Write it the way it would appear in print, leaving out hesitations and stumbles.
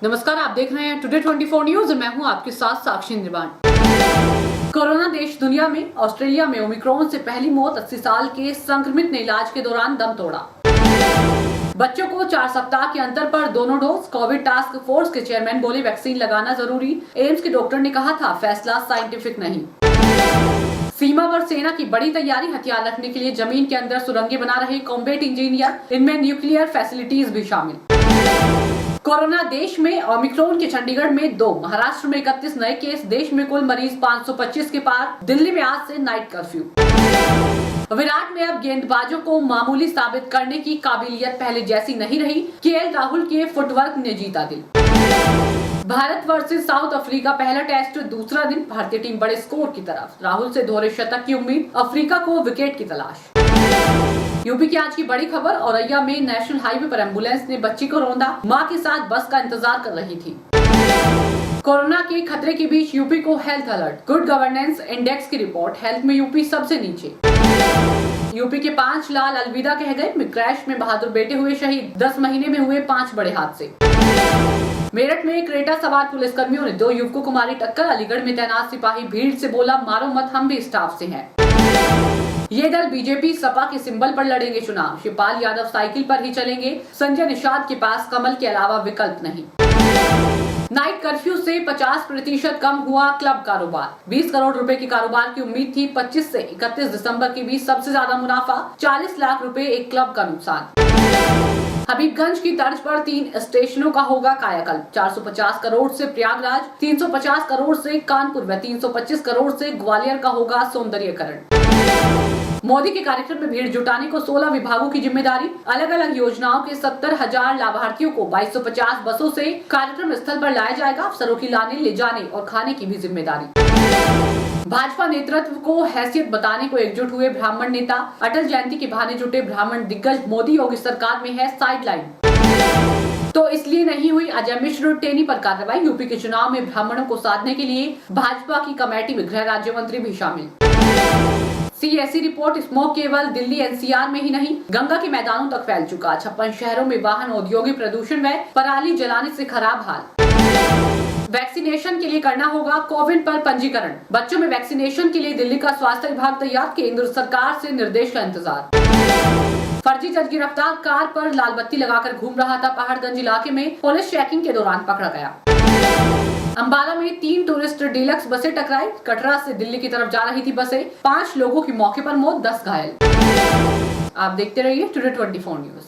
नमस्कार, आप देख रहे हैं टुडे 24 न्यूज। मैं हूं आपके साथ साक्षी निर्वाण। कोरोना देश दुनिया में ऑस्ट्रेलिया में ओमिक्रॉन से पहली मौत 80 साल के संक्रमित ने इलाज के दौरान दम तोड़ा। बच्चों को 4 सप्ताह के अंतर पर दोनों डोज। कोविड टास्क फोर्स के चेयरमैन बोले वैक्सीन लगाना जरूरी। एम्स के डॉक्टर ने कहा था फैसला साइंटिफिक नहीं। सीमा पर सेना की बड़ी तैयारी। हथियार रखने के लिए जमीन के अंदर सुरंगें बना रहे कॉम्बैट इंजीनियर, इनमें न्यूक्लियर फैसिलिटीज भी शामिल। कोरोना देश में ओमिक्रॉन के चंडीगढ़ में 2, महाराष्ट्र में 31 नए केस। देश में कुल मरीज 525 के पार। दिल्ली में आज से नाइट कर्फ्यू। विराट में अब गेंदबाजों को मामूली साबित करने की काबिलियत पहले जैसी नहीं रही। केएल राहुल के फुटवर्क ने जीता दिल। भारत वर्सेस साउथ अफ्रीका पहला टेस्ट दूसरा दिन। भारतीय टीम बड़े स्कोर की तरफ। राहुल से दोहरे शतक की उम्मीद। अफ्रीका को विकेट की तलाश। यूपी की आज की बड़ी खबर। औरैया में नेशनल हाईवे पर एम्बुलेंस ने बच्ची को रौंदा। मां के साथ बस का इंतजार कर रही थी। कोरोना के खतरे के बीच यूपी को health alert. Good governance index की रिपोर्ट। हेल्थ में यूपी सबसे नीचे। यूपी के 5 लाल अलविदा कह गए। क्रैश में बहादुर बेटे हुए शहीद। 10 महीने में हुए 5 बड़े हादसे। मेरठ में क्रेटा सवार पुलिसकर्मियों ने 2 युवकों को मारी टक्कर। अलीगढ़ में तैनात सिपाही भीड़ से बोला मारो मत, हम भी स्टाफ से हैं। ये दल बीजेपी सपा के सिंबल पर लड़ेंगे चुनाव। शिवपाल यादव साइकिल पर ही चलेंगे। संजय निषाद के पास कमल के अलावा विकल्प नहीं। नाइट कर्फ्यू से 50% कम हुआ क्लब कारोबार। 20 करोड़ रुपए के कारोबार की उम्मीद थी। 25 से 31 दिसंबर के बीच सबसे ज्यादा मुनाफा। 40 लाख रुपए एक क्लब का नुकसान। हबीबगंज की तर्ज पर 3 स्टेशनों का होगा कायाकल्प। 450 करोड़ से प्रयागराज, 350 करोड़ से कानपुर व 325 करोड़ से ग्वालियर का होगा सौंदर्यीकरण। मोदी के कार्यक्रम में भीड़ जुटाने को 16 विभागों की जिम्मेदारी। अलग अलग योजनाओं के 70,000 लाभार्थियों को 2250 बसों से कार्यक्रम स्थल पर लाया जाएगा। अफसरों की लाने, ले जाने और खाने की भी जिम्मेदारी। भाजपा नेतृत्व को हैसियत बताने को एकजुट हुए ब्राह्मण नेता। अटल जयंती के बहाने जुटे ब्राह्मण दिग्गज। मोदी योगी सरकार में है साइडलाइन, तो इसलिए नहीं हुई अजय मिश्र टेनी पर कार्रवाई। यूपी के चुनाव में ब्राह्मणों को साधने के लिए भाजपा की कमेटी में गृह राज्य मंत्री भी शामिल। CSE report. स्मोक केवल दिल्ली एनसीआर में ही नहीं, गंगा के मैदानों तक फैल चुका। 56 शहरों में वाहन, औद्योगिक प्रदूषण व पराली जलाने से खराब हाल। वैक्सीनेशन के लिए करना होगा कोविन पर पंजीकरण। बच्चों में वैक्सीनेशन के लिए दिल्ली का स्वास्थ्य विभाग तैयार। केंद्र सरकार से निर्देश का इंतजार। फर्जी जज गिरफ्तार। कार पर लाल बत्ती लगाकर घूम रहा था। पहाड़गंज इलाके में पुलिस चेकिंग के दौरान पकड़ा गया। अंबाला में 3 टूरिस्ट डीलक्स बसें टकराई। कटरा से दिल्ली की तरफ जा रही थी बसें। 5 लोगों की मौके पर मौत, 10 घायल। आप देखते रहिए टुडे 24 न्यूज।